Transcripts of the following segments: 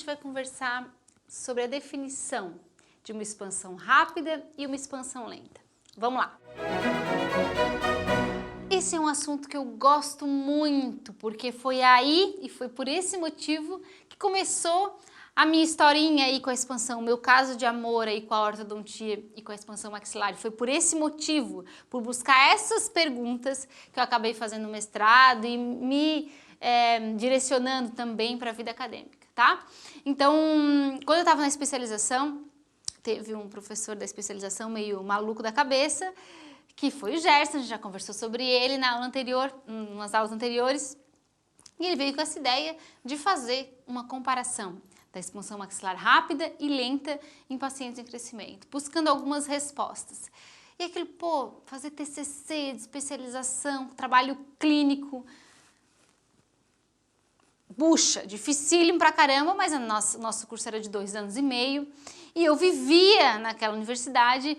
vai conversar sobre a definição de uma expansão rápida e uma expansão lenta. Vamos lá! Esse é um assunto que eu gosto muito, porque foi aí e foi por esse motivo que começou a minha historinha aí com a expansão, o meu caso de amor aí com a ortodontia e com a expansão maxilar. Foi por esse motivo, por buscar essas perguntas, que eu acabei fazendo mestrado e me direcionando também para a vida acadêmica, tá? Então, quando eu estava na especialização, teve um professor da especialização meio maluco da cabeça, que foi o Gerson, a gente já conversou sobre ele na aula anterior, nas aulas anteriores, e ele veio com essa ideia de fazer uma comparação da expansão maxilar rápida e lenta em pacientes em crescimento, buscando algumas respostas. E aquilo, pô, fazer TCC, de especialização, trabalho clínico, puxa, dificílimo pra caramba, mas o nosso curso era de 2 anos e meio, e eu vivia naquela universidade,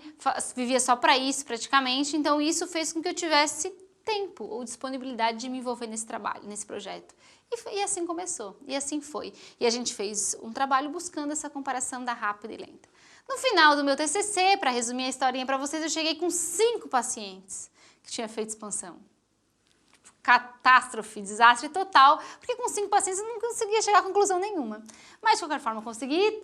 vivia só para isso praticamente, então isso fez com que eu tivesse tempo ou disponibilidade de me envolver nesse trabalho, nesse projeto. E assim começou, e assim foi. E a gente fez um trabalho buscando essa comparação da rápida e lenta. No final do meu TCC, para resumir a historinha para vocês, eu cheguei com 5 pacientes que tinham feito expansão. Catástrofe, desastre total, porque com 5 pacientes eu não conseguia chegar a conclusão nenhuma. Mas, de qualquer forma, eu consegui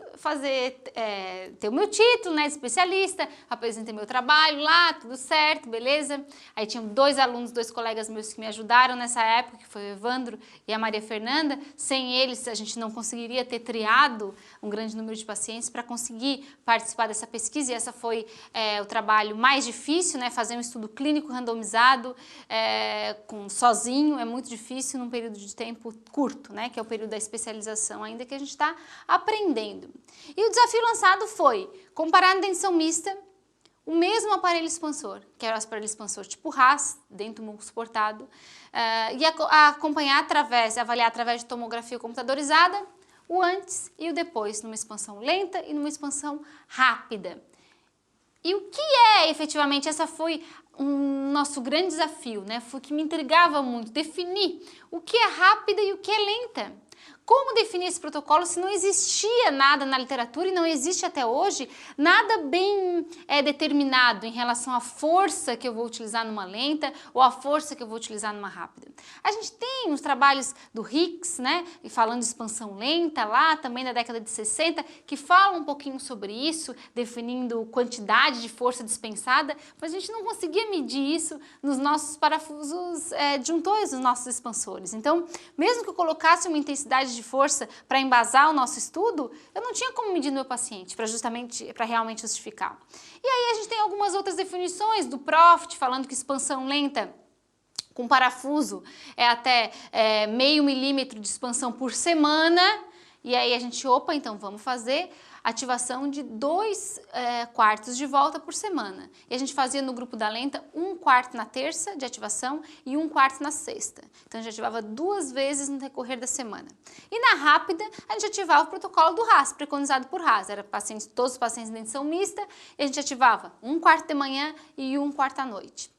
ter o meu título, né, de especialista, apresentei meu trabalho lá, tudo certo, beleza? Aí tinham 2 alunos, 2 colegas meus que me ajudaram nessa época, que foi o Evandro e a Maria Fernanda. Sem eles, a gente não conseguiria ter triado um grande número de pacientes para conseguir participar dessa pesquisa, e essa foi o trabalho mais difícil, né, fazer um estudo clínico randomizado, sozinho, é muito difícil num período de tempo curto, né, que é o período da especialização ainda, que a gente está aprendendo. E o desafio lançado foi comparar na dentição mista o mesmo aparelho expansor, que era o aparelho expansor tipo RAS, dentro do muco suportado, e acompanhar avaliar através de tomografia computadorizada, o antes e o depois, numa expansão lenta e numa expansão rápida. E o que efetivamente, essa foi um nosso grande desafio, né? Foi o que me intrigava muito, definir o que é rápida e o que é lenta. Como definir esse protocolo se não existia nada na literatura e não existe até hoje nada bem determinado em relação à força que eu vou utilizar numa lenta ou à força que eu vou utilizar numa rápida? A gente tem os trabalhos do Hicks, né, falando de expansão lenta lá, também da década de 60, que falam um pouquinho sobre isso, definindo quantidade de força dispensada, mas a gente não conseguia medir isso nos nossos parafusos disjuntores, nos nossos expansores. Então, mesmo que eu colocasse uma intensidade de força para embasar o nosso estudo, eu não tinha como medir no meu paciente para realmente justificar. E aí a gente tem algumas outras definições do Profit, falando que expansão lenta com parafuso é até meio milímetro de expansão por semana, e aí a gente, então vamos fazer ativação de 2 quartos de volta por semana. E a gente fazia no grupo da lenta 1 quarto na terça de ativação e 1 quarto na sexta. Então a gente ativava 2 vezes no decorrer da semana. E na rápida, a gente ativava o protocolo do RAS, preconizado por RAS. Era todos os pacientes de dentição mista, e a gente ativava 1 quarto de manhã e 1 quarto à noite.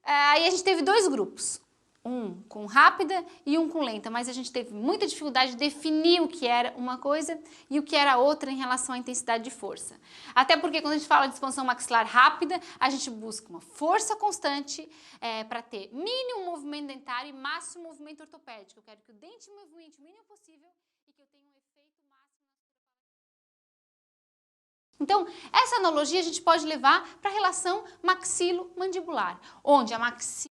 Aí a gente teve 2 grupos. Um com rápida e um com lenta, mas a gente teve muita dificuldade de definir o que era uma coisa e o que era outra em relação à intensidade de força. Até porque quando a gente fala de expansão maxilar rápida, a gente busca uma força constante para ter mínimo movimento dentário e máximo movimento ortopédico. Eu quero que o dente movimente o mínimo possível e que eu tenha um efeito máximo. Então, essa analogia a gente pode levar para a relação maxilo-mandibular, onde a maxila